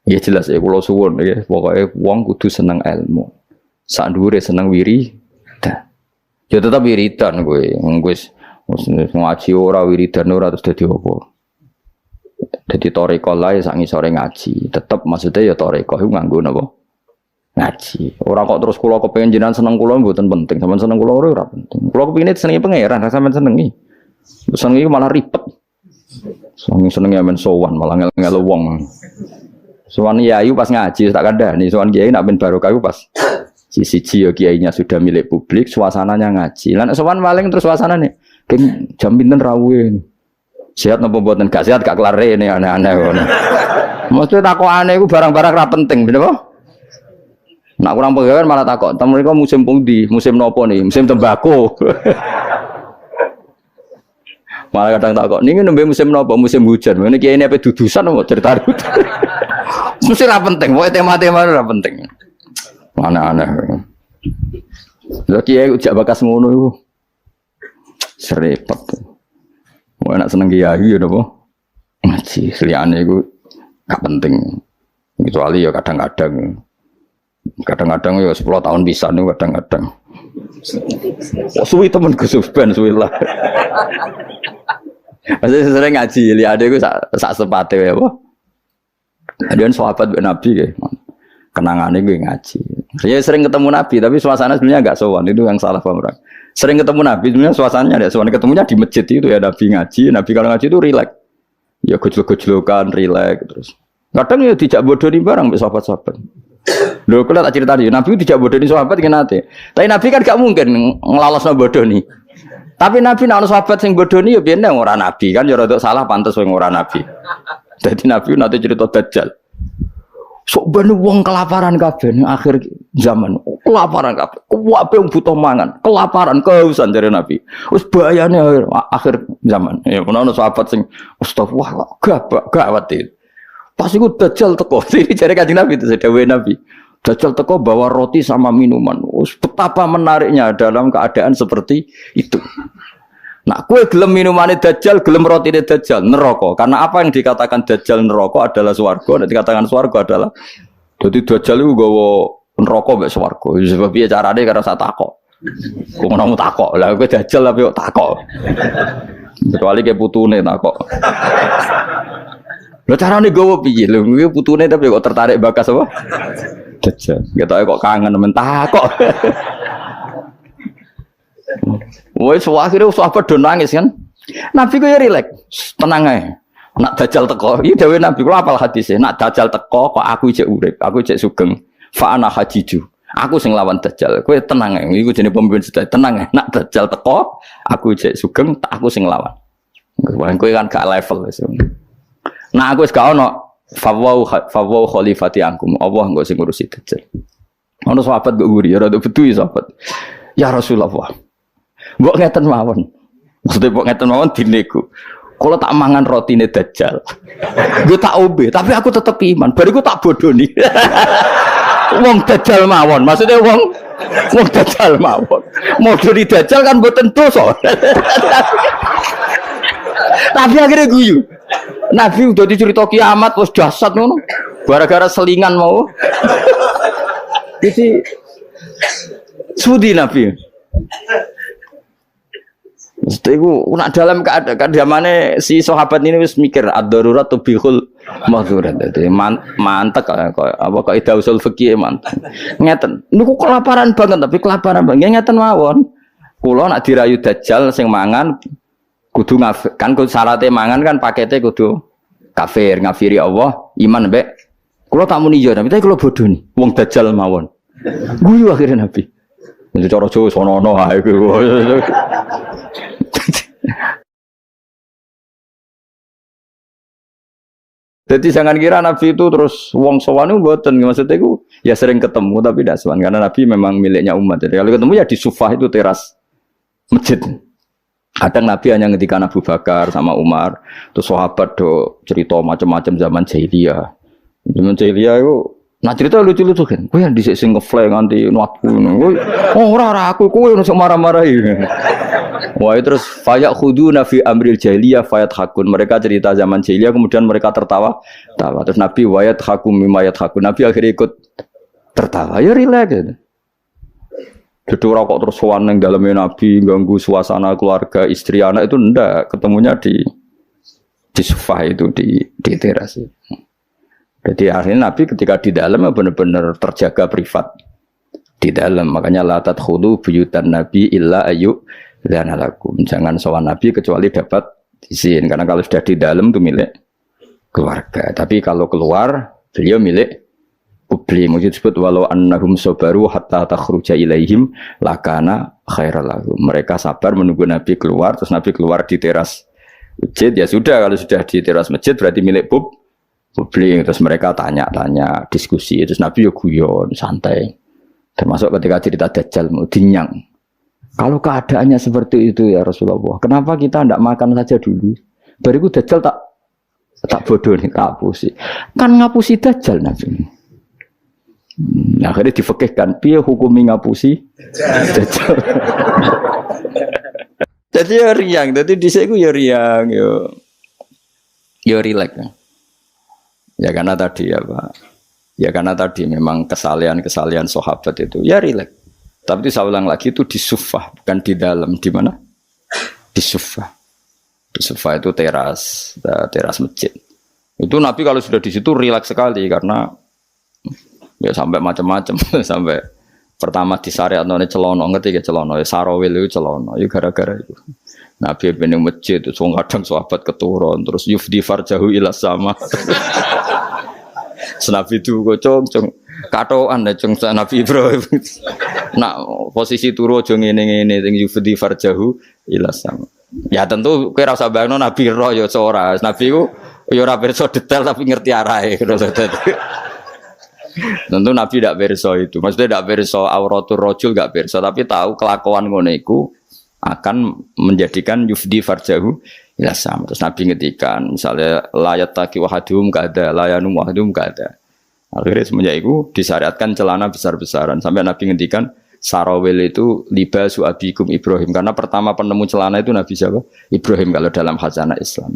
Ya jelas ya kula suwun ya, pokoke wong kudu seneng ilmu. Sak dhuwure seneng wiridan. Ya tetep wiridan kowe. Wis ngaji ora wiridan ora terus dadi apa. Dadi toreko lae sak ngisore ngaji. Tetep maksudnya ya toreko iku nganggo napa? Ngaji. Ora kok terus kula kepengin jenengan seneng kula mboten penting. Sampeyan seneng kula ora penting. Kula kepengine senengi pangeran, sampeyan senengi. Senengi malah ribet. Senengi men sowan malah ngel-ngel wong. Sowan yayu pas ngaji tak kandhani, sowan kiai nak ben barokah pas siji ya kiainya sudah milik publik, suasananya ngaji. Lah nek sowan maling terus suasanane King jam pinten rawuhe. Sehat napa mboten? Gak sehat gak kelar rene aneh-aneh ngono. Mesti takokane iku barang-barang ra penting, bener apa? Nak kurang pegawai malah takok, "Tem mriko musim pundi? Musim nopo nih? Musim tembakau." Malah kadang takok, "Niki nembe musim nopo? Musim hujan." Ngene kiai ini apa dudusan apa cerita. Mesti ra penting, pokoke tema-tema ora penting. Aneh-aneh. Lha kiai ujak bakas ngono iku. Serepet. Mau enak seneng kiai ya napa? Ngaji liyane iku gak penting. Kecuali ya kadang-kadang. Kadang-kadang ya 10 tahun bisa nih kadang-kadang. Suwi temen Gus Ben suwi lah. Masih sering ngaji liyane iku sak sepate ya apa? Adian sahabat Nabi kayak kenangannya gue ngaji. Saya sering ketemu Nabi tapi suasana sebenarnya agak sowan, itu yang salah paham orang. Sering ketemu Nabi sebenarnya suasananya ada sowan, ketemunya di masjid itu ya Nabi ngaji. Nabi kalau ngaji itu rileks. Ya gojlok-gojlokan rileks terus. Kadang ya dijak bodohi barang mbek sahabat-sahabat. Lho kula tak critani Nabi dijak bodohi sahabat kenate. Tapi Nabi kan gak mungkin nglalosno bodohi. Tapi Nabi nek ana sahabat sing bodohi ya biyen ora Nabi kan ya rada salah pantes wong ora Nabi. Jadi Nabi nanti cerita Dajjal. Sok ben wong kelaparan kabeh ning akhir zaman. Kelaparan kabeh. Kuwabe wong butuh mangan, kelaparan, kehausan jare Nabi. Wis bahayane akhir zaman. Ya ono sahabat sing astagfirullah gawat itu. Pas iku Dajjal teko. Iki jare Kanjeng Nabi itu dawuhe Nabi. Dajjal teko bawa roti sama minuman. Betapa menariknya dalam keadaan seperti itu. Nah, kue gelem minumane Dajjal, gelem rotine Dajjal, neraka. Karena apa yang dikatakan Dajjal neraka adalah swarga, dan dikatakan swarga adalah dadi Dajjal iku nggawa neraka mek swarga. Sebab piye carane karo sak takok. Kok ngono takok. Lah kowe Dajjal tapi kok takok. Kecuali ke putune takok. Lah carane nggawa piye? Lho kuwi putune tapi kok tertarik bakas apa? Dajjal. Ketoke kok kangen men takok. Woi, akhirnya sahabat do nangis kan. Nabi ku ya rileks, tenang ae. Nak Dajjal teko, iki dawuh Nabi kula apal hadise. Nak Dajjal teko kok aku cek urip, aku cek sugeng. Fa ana hajiju. Aku sing lawan Dajjal. Kowe tenang ae. Iku jenenge pemimpin sedaya. Tenang ae. Nak Dajjal teko, aku cek sugeng, aku sing lawan. Kowe kan gak level wis. Nah aku wis gak ono fawau khalifati angkum. Allah engko sing ngurusi Dajjal. Ono sahabat mbok nguri ya rada bedu ya sahabat. Ya Rasulullah. Mbok ngeten mawon. Maksudnya mbok ngeten mawon dinego. Kalau tak mangan rotine Dajjal. Gue tak obe, tapi aku tetep iman. Bariku tak bodoni. Wong Dajjal mawon. Maksudnya wong Dajjal mawon. Modoni Dajjal kan mboten dosa. Tapi akhirnya guyu. Nabi udah dicerita kiamat wis dahsyat ngono. Gara-gara selingan mau. Jadi sudi Nabi. Iku nak dalam keadaan zamane si sahabat ini wis mikir ad-darurat tubihul mahzurat. Dadi mantek apa kaidah usul fikih mantek. Ngeten. Niku kelaparan banget tapi kelaparan banget ngeten mawon. Kula nak dirayu Dajjal sing mangan kudu kan syaratnya mangan kan pakete kudu kafir, ngafiri Allah, iman mbek. Kula tak muni yo tapi kula bodoh nih. Wong Dajjal mawon. Guyu akhirnya Nabi. Itu cara Jawa sono-ono ae iku. Jadi jangan kira Nabi itu terus wong sowan itu mboten, maksudnya itu ya sering ketemu tapi tidak sowan karena Nabi memang miliknya umat. Jadi kalau ketemu ya di Sufah itu teras masjid. Kadang Nabi hanya ngendikan Abu Bakar sama Umar, terus sahabat do cerita macam-macam zaman jahiliyah. Zaman jahiliyah itu nah cerita lucu-lucu kan. Kowe yang dhisik sing ngefly nganti nuatku ngono. Oh ora aku kowe sing marah-marahi. Wah terus fayak khuduna fi amril jahiliyah fayat hakun. Mereka cerita zaman jahiliyah kemudian mereka tertawa. Tawa. Terus Nabi wayat hakum mimayat hakun. Nabi akhirnya ikut tertawa. Ya rileks gitu. Jadi rokok terus waneng dalamnya Nabi ganggu suasana keluarga istri anak itu ndak. Ketemunya di sofa itu di teras. Jadi akhirnya Nabi ketika di dalam benar-benar terjaga privat di dalam. Makanya la tadkhulu buyutan Nabi illa ayu dan alakum. Jangan sowan Nabi kecuali dapat izin. Karena kalau sudah di dalam itu milik keluarga. Tapi kalau keluar beliau milik publik. Mungkin disebut walau annahum sabaru hatta takhruja ilaihim lakana khairal lahum. Mereka sabar menunggu Nabi keluar. Terus Nabi keluar di teras masjid. Ya sudah kalau sudah di teras masjid berarti milik publik. Terus mereka tanya-tanya diskusi. Terus Nabi ya guyon santai. Termasuk ketika cerita Dajjal mau dinyang. Kalau keadaannya seperti itu ya Rasulullah, kenapa kita tidak makan saja dulu? Bariku Dajjal tak bodoh nih, tak hapusi. Kan ngapusi Dajjal Nabi. Akhirnya difekihkan, piye hukumi ngapusi Dajjal. Jadi ya riang, jadi dhisik ku ya riang yo rileks. Ya karena tadi ya Pak. Ya karena tadi memang kesalahan sahabat itu ya rileks. Tapi itu saya ulang lagi itu di sufah, bukan di dalam. Di mana? Di sufah. Di sufah itu teras masjid. Itu Nabi kalau sudah di situ rileks sekali karena ya sampai macam-macam sampai pertama di syariat none celono ngerti ke celono ya sarawil itu celono ya gara-gara itu. Nabi bening masjid itu kadang sahabat keturun terus yufdi farjahu ila sama. Senabi itu kocok katoan ya cung Nabi Ibrahim. Nak posisi turu aja ngene-ngene sing yufdi farjahu ila sama. Ya tentu kowe ora usah bayangno Nabi roh ya ora. Nabi ku ya ora pirsa detail tapi ngerti arahe. Tentu Nabi tidak pirsa itu. Maksudnya tidak pirsa auratul rajul enggak pirsa tapi tahu kelakuan ngono iku akan menjadikan yufdi farjahu ila sama. Terus Nabi ngetikan misalnya layat taki wahadum kada layanum wahadum kada. Akhirnya semenjak itu disyariatkan celana besar-besaran sampai Nabi ngetikan sarawil itu libasu abikum Ibrahim karena pertama penemu celana itu Nabi siapa? Ibrahim kalau dalam khazanah Islam.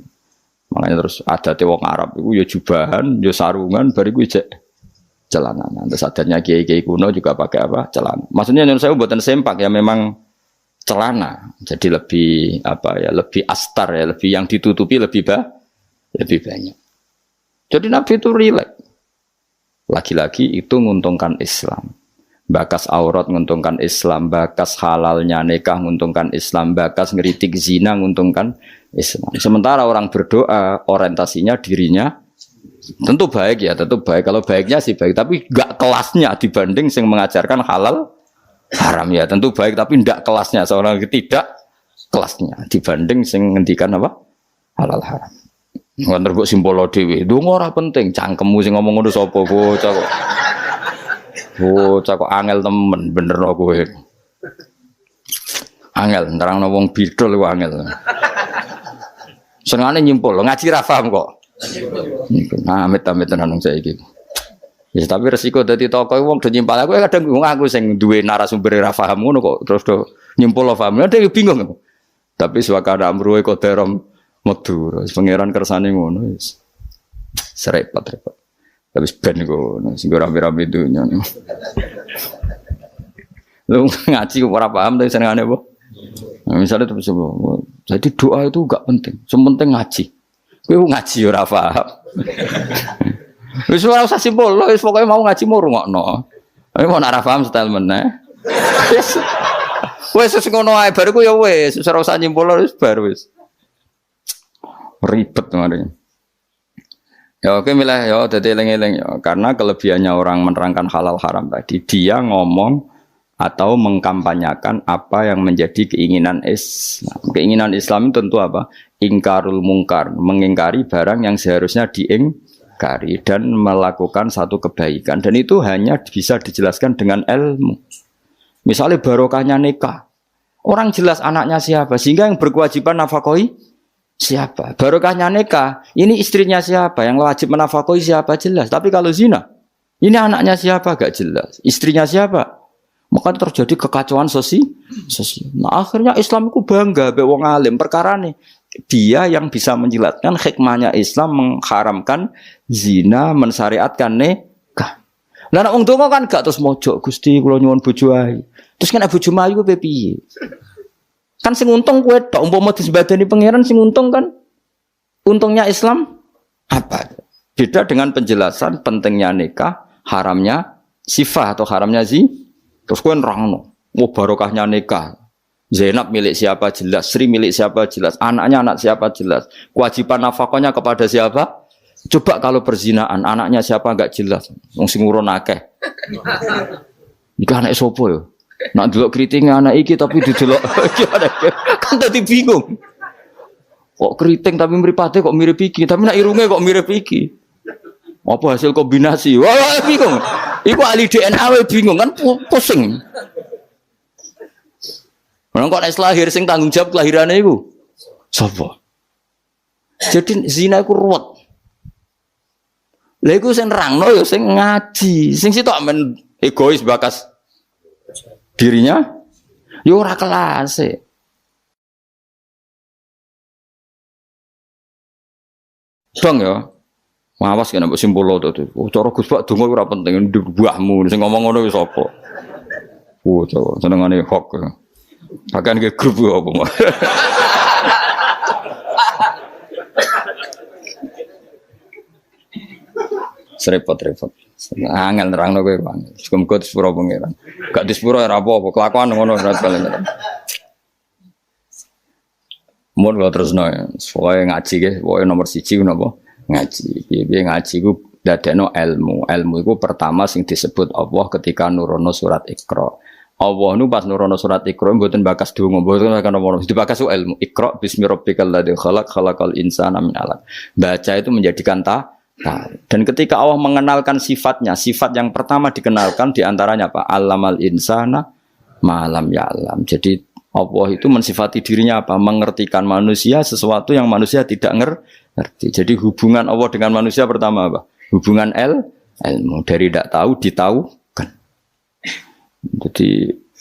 Makanya terus ada wong Arab itu ya jubahan, ya sarungan, bariku ijek celana. Terus adatnya kiai-kiai kuno juga pakai apa? Celana. Maksudnya menurut saya buatan sempak ya memang celana. Jadi lebih apa ya? Lebih astar ya, lebih yang ditutupi lebih banyak. Jadi Nabi itu rileks. Lagi-lagi itu menguntungkan Islam. Bakas aurat menguntungkan Islam, bakas halalnya nikah menguntungkan Islam, bakas ngeritik zina menguntungkan Islam. Sementara orang berdoa orientasinya dirinya tentu baik ya, tentu baik. Kalau baiknya sih baik, tapi enggak kelasnya dibanding yang mengajarkan halal haram ya. Tentu baik tapi enggak kelasnya, seorang tidak kelasnya dibanding yang ngendikan apa? Halal haram. Nggak terbuk simbolo dewi, itu ora penting. Cangkemmu sing ngomong ngono sapa bocah kok? Bocah kok angel temen bener no kowe. Angel nerangno wong bidol ku angel. Senengane nyimpul, ngaji ra paham kok. Nah, amit-amit tenan saiki. Ya tapi resiko dadi tokoh wong do nyimpal aku kadang aku sing duwe narasumber ra paham ngono kok terus do nyimpul paham. Ada bingung. Tapi suakana amruhe koderom Medur, pangeran kersane ngono wis. Serepot-repot. Tapi ben ngono, sing ora rame-rame dunya. Lu ngaji ora paham tapi senengane apa? Nah, misalnya terus jadi doa itu enggak penting, sementing ngaji. Kowe ngaji ora paham. Wis ora usah simpul, wis pokoke mau ngaji mau rungokno. Tapi mau ora paham style meneh. Wis ngono ae bar ku ya wis, ora usah nyimpul wis bar wis. Ribet kemarin. Ya oke milah ya dadi eling-eling ya karena kelebihannya orang menerangkan halal haram tadi dia ngomong atau mengkampanyakan apa yang menjadi keinginan Islam. Keinginan Islam itu tentu apa? Ingkarul mungkar, mengingkari barang yang seharusnya diingkari dan melakukan satu kebaikan dan itu hanya bisa dijelaskan dengan ilmu. Misalnya barokahnya nikah. Orang jelas anaknya siapa sehingga yang berkewajiban nafkahi siapa? Barokahnya nikah, ini istrinya siapa? Yang wajib menafkahi siapa? Jelas. Tapi kalau zina, ini anaknya siapa? Gak jelas. Istrinya siapa? Maka terjadi kekacauan sosial. Nah, akhirnya Islam itu bangga be wong alim perkara nih. Dia yang bisa menjelaskan hikmahnya Islam mengharamkan zina, mensyariatkan nikah. Lah nek wong donga kan gak terus mojok Gusti kula nyuwun bojo ae. Terus kan bojo mayu ku piye? Kan sing untung kowe tok umpama disembadani pangeran sing untung kan. Untungnya Islam apa? Beda dengan penjelasan pentingnya nikah, haramnya sifah atau haramnya terus kowe nerangno, barokahnya nikah. Zainab milik siapa jelas, Sri milik siapa jelas, anaknya anak siapa jelas, kewajiban nafkahnya kepada siapa? Coba kalau perzinaan, anaknya siapa enggak jelas, wong sing urun akeh. Iki anak sapa yo? Nak delok kriting anak iki tapi didelok kan dadi bingung. Kok keriting tapi mripate kok mirip iki, tapi nak irunge kok mirip iki. Apa hasil kombinasi? Wah, bingung. Iku ahli DNA we bingung kan pusing. Orang kok nek lahir sing tanggung jawab kelahirane iku sapa? Jadi zina iku ruwet. Lha iku sing nerangno ya sing ngaji, sing sitok men egois bakas dirinya ya ora kelase. Bang ya. Mawas kena mbok simpul to. Cara Gus Pak donga ora penting mbahmu sing ngomong ngono wis apa. Senengane hok. Bahkan ke grup apa mau. Repot. Angel nerangno kowe bang. Muga disepuro pangeran. Gak disepuro ora apa-apa, kelakuan ngono ora paling. Mun kok terusno ya. Soale ngaji ge, pokoke nomor 1 ku napa? Ngaji. Piye ngaji ku dadekno ilmu. Ilmu iku pertama sing disebut Allah ketika nurono surat Iqra. Allah nu pas nurono surat Iqra mboten bakas donga, mboten kan nomor dibakas ilmu. Iqra bismi rabbikal ladzi khalaq khalaqal insana min 'alaq. Baca itu menjadikan dan ketika Allah mengenalkan sifatnya, sifat yang pertama dikenalkan diantaranya apa? Allamal insana malam ya'lam. Jadi Allah itu mensifati dirinya apa? Mengertikan manusia sesuatu yang manusia tidak ngerti. Jadi hubungan Allah dengan manusia pertama apa? Hubungan ilmu. Dari tidak tahu ditahukan. Jadi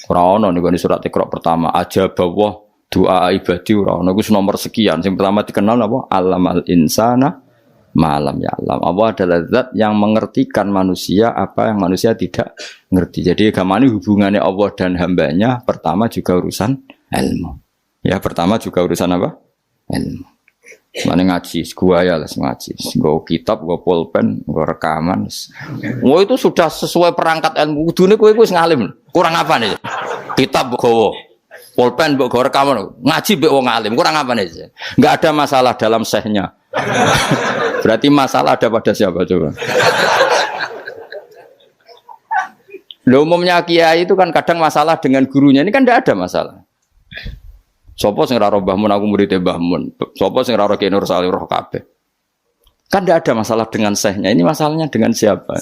ora ono niku surat Iqra pertama aja bawah doa ibadi ora ono iku nomor sekian. Yang pertama dikenal apa? Allamal insana malam ya alam. Allah adalah zat yang mengertikan manusia apa yang manusia tidak ngerti. Jadi agama ini hubungannya Allah dan hambanya pertama juga urusan ilmu. Ya pertama juga urusan apa? Ilmu. Mana ngaji, gua ya lah ngaji. Gua kitab, gua pulpen, gua rekaman. Wah itu sudah sesuai perangkat ilmu. Kudune kowe wis ngalim. Kurang apa nih? Kitab gua, pulpen gua rekaman. Ngaji mbek wong alim. Kurang apa nih? Enggak ada masalah dalam sehnya. Berarti masalah ada pada siapa coba? Loh, umumnya kiai itu kan kadang masalah dengan gurunya, ini kan tidak ada masalah. Sopo sing ora Mbah Mun aku murid Mbah Mun. Sopo sing ora Ki Nur Salih roh kabeh. Kan tidak ada masalah dengan sehnya, ini masalahnya dengan siapa?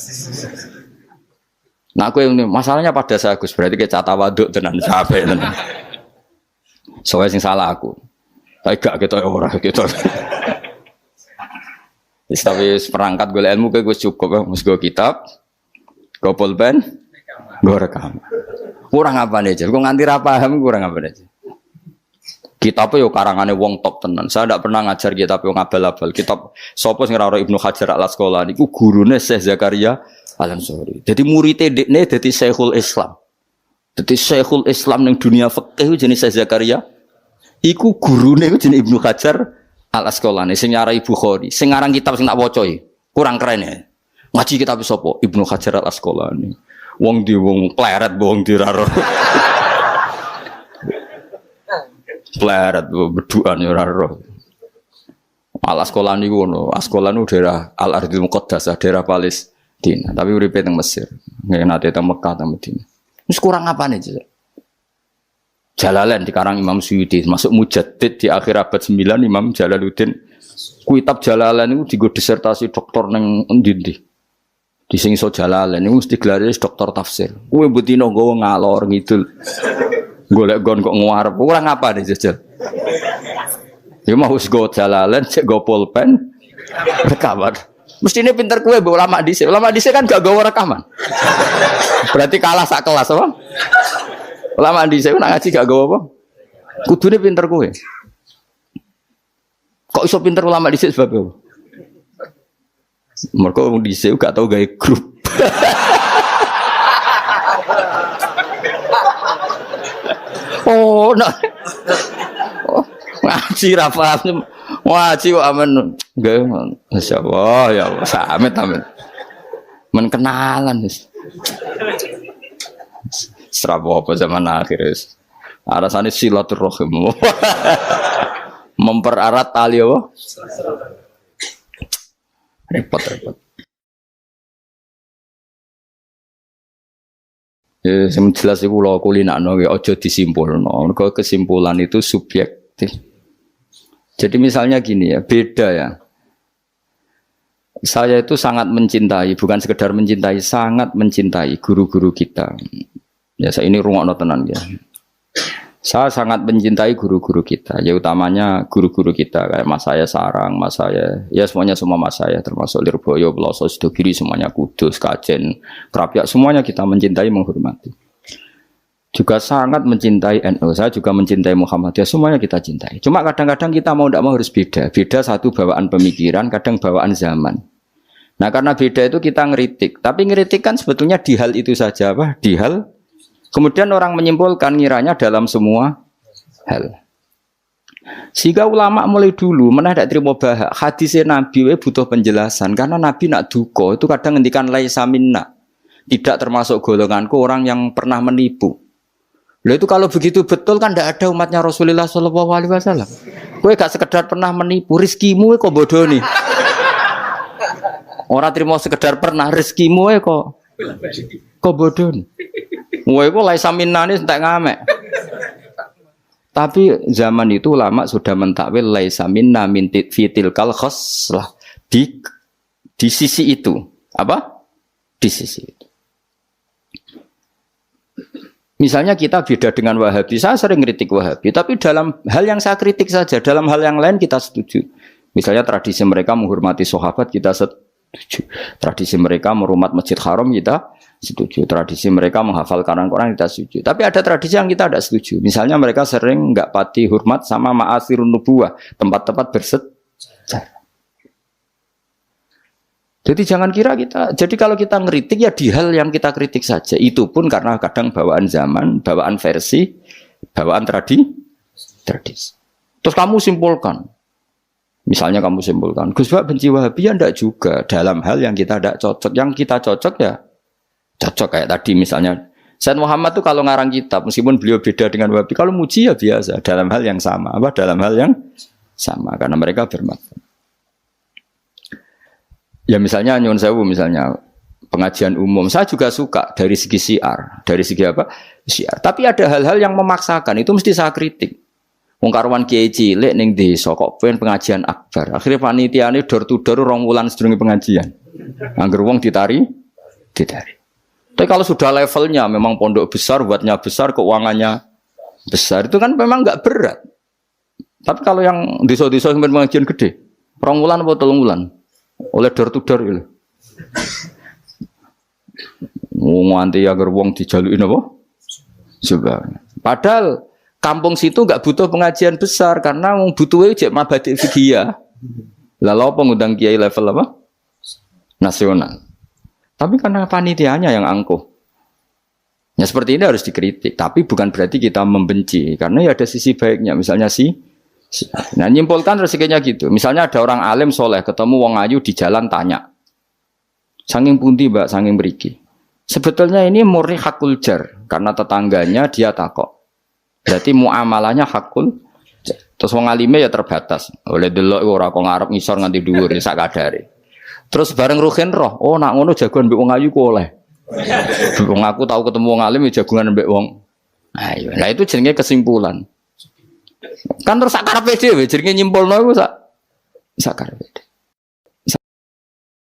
Nah aku ini masalahnya pada saya Gus, berarti kayak cata waduk tenan sampai tenan. Soalnya sing salah aku. Tapi gak kita ora kita. Tapi perangkat gue ilmu gue cukup, mus gue kitab, gue pulpen, gue rekam. Kurang apa nih? Gue nganti paham kurang apa nih? Kitabnya yo karangannya wong top tenan. Saya tidak pernah ngajar kitab yang abal-abal. Kitab sopo sing ora Ibnu Hajar Al Asqalani iku gurune Syekh Zakaria Al Ansori. Jadi muridé dekne dadi Syekhul Islam. Dadi Syekhul Islam ning dunia fikih jenenge Syekh Zakaria. Iku gurune jenenge Ibnu Hajar Al Asqalani sing nyarai Bukhari, sing ngarang kitab sing tak waca kurang keren ya. Ngaji kitab sapa? Ibnu Hajar Al Asqalani. Wong di wong pleret wong diraro. Pleret beduan ya ora roh. Al Asqalani ku ngono, Asqalani daerah Al Ardhil Muqaddasah, daerah Palestina, tapi uripe teng Mesir. Nggih nate teng Mekah teng Madinah. Wis kurang apane, Cek? Jalalain dikarang Imam Suyuti, masuk mujaddid di akhir abad 9 Imam Jalaluddin. Kitab Jalalain itu digo disertasi doktor nang endi-endi. Di sing iso Jalalain itu mesti gelare doktor tafsir. Kowe butino nggawa ngalor ngidul. Golek gon kok ngarep. Kurang apa nih jajal? Ya mau wis go Jalalain, cek go pulpen, rekaman. Mestine pinter kowe mbok ulama dhisik. Ulama dhisik kan gak gawa rekaman. Berarti kalah sak kelas apa? Ulama dhisik nak ngaji gak gawa apa? Kudune pinter kowe. Kok iso pinter ulama dhisik sebab apa? Mergo wong dhisik gak tau gawe grup. Oh, nah. Oh, ngaji ra paham. Ngaji kok amen nggih. Masyaallah ya Allah, samit amen. Men kenalan wis. Serabo apa zaman akhir wis. Arasane silaturahim. Mempererat tali apa? Repot. Ya, yang jelas itu kalau kulinakno ojo disimpulno. Mergo kesimpulan itu subjektif. Jadi misalnya gini ya, beda ya. Saya itu sangat mencintai, bukan sekedar mencintai, sangat mencintai guru-guru kita. Ya, saya ini rungokno tenan ya. Saya sangat mencintai guru-guru kita, ya utamanya guru-guru kita kayak mas saya Sarang, mas saya, ya semuanya semua mas saya, termasuk Lirboyo, Peloso, Sidogiri, semuanya Kudus, Kajen, Krapyak, semuanya kita mencintai, menghormati. Juga sangat mencintai NU, saya juga mencintai Muhammadiyah, semuanya kita cintai. Cuma kadang-kadang kita mau tidak mau harus beda, beda satu bawaan pemikiran, kadang bawaan zaman. Nah karena beda itu kita ngeritik, tapi ngeritik kan sebetulnya di hal itu saja, apa? Di hal. Kemudian orang menyimpulkan ngiranya dalam semua hal. Sehingga ulama mulai dulu mana tidak terima bahak hadisnya Nabi butuh penjelasan karena Nabi nak duko itu kadang ngendikan laisa minna, tidak termasuk golonganku orang yang pernah menipu. Loh itu kalau begitu betul kan tidak ada umatnya Rasulullah Shallallahu Alaihi Wasallam. Kowe gak sekedar pernah menipu, rizkimu kok bodoh nih. Orang terima sekedar pernah, rizkimu kok bodoh nih. Wah, itu laisa minna ini entek ngamek. Tapi zaman itu ulama sudah mentakwil laisa minna min fitil kal khoslah di sisi itu. Apa? Di sisi itu. Misalnya kita beda dengan Wahabi, saya sering kritik Wahabi, tapi dalam hal yang saya kritik saja, dalam hal yang lain kita setuju. Misalnya tradisi mereka menghormati sahabat, kita setuju. Tradisi mereka merumat Masjid Haram, kita setuju. Tradisi mereka menghafal Quran kita setuju. Tapi ada tradisi yang kita tidak setuju. Misalnya mereka sering nggak pati hormat sama ma'asirun nubuwah, tempat-tempat bersejarah. Jadi jangan kira kita. Jadi kalau kita ngeritik ya di hal yang kita kritik saja. Itu pun karena kadang bawaan zaman, bawaan versi, bawaan tradisi. Terus kamu simpulkan. Misalnya kamu simpulkan, Gus Bak benci Wahabi ya enggak juga. Dalam hal yang kita tidak cocok. Yang kita cocok ya cocok kayak tadi misalnya Said Muhammad tuh kalau ngarang kitab meskipun beliau beda dengan Wahabi, kalau muji ya biasa dalam hal yang sama, apa dalam hal yang sama karena mereka bermakna. Ya misalnya nyuwun sewu misalnya pengajian umum saya juga suka dari segi syiar, dari segi apa? Syiar. Tapi ada hal-hal yang memaksakan itu mesti saya kritik. Wong karuan kiai cilik ning desa kok pengen pengajian akbar. Akhirnya panitiane door to door 2 wulan sedurunge pengajian. Angger wong ditari. Tapi kalau sudah levelnya memang pondok besar, buatnya besar, keuangannya besar, itu kan memang nggak berat. Tapi kalau yang desa-desa yang pengajian gede, 2 wulan atau 3 wulan, oleh door to door itu. Nganti agar wong dijalukin apa? Coba. Padahal kampung situ nggak butuh pengajian besar karena wong butuhnya cek mabadi fikih. Lalu apa ngundang kiai level apa? Nasional. Tapi karena panitianya yang angkuh. Ya seperti ini harus dikritik. Tapi bukan berarti kita membenci. Karena ya ada sisi baiknya. Misalnya nah nyimpulkan rezekinya gitu. Misalnya ada orang alim soleh. Ketemu wong ayu di jalan tanya. Saking pundi mbak, saking beriki. Sebetulnya ini murni hakul jar. Karena tetangganya dia takok. Berarti muamalahnya hakul jar. Terus wong alime ya terbatas. Oleh delok ora kok ngarep ngisor nganti dhuwur sak kadare. Terus bareng Ruhin roh, oh nak ngono jagoan mbek wong ayu ku oleh. Wong aku tahu ketemu wong alim jagungan mbek wong. Ayo, nah itu jenenge kesimpulan. Kan terus sak karepe dhewe jenenge nyimpulno iku sak karepe.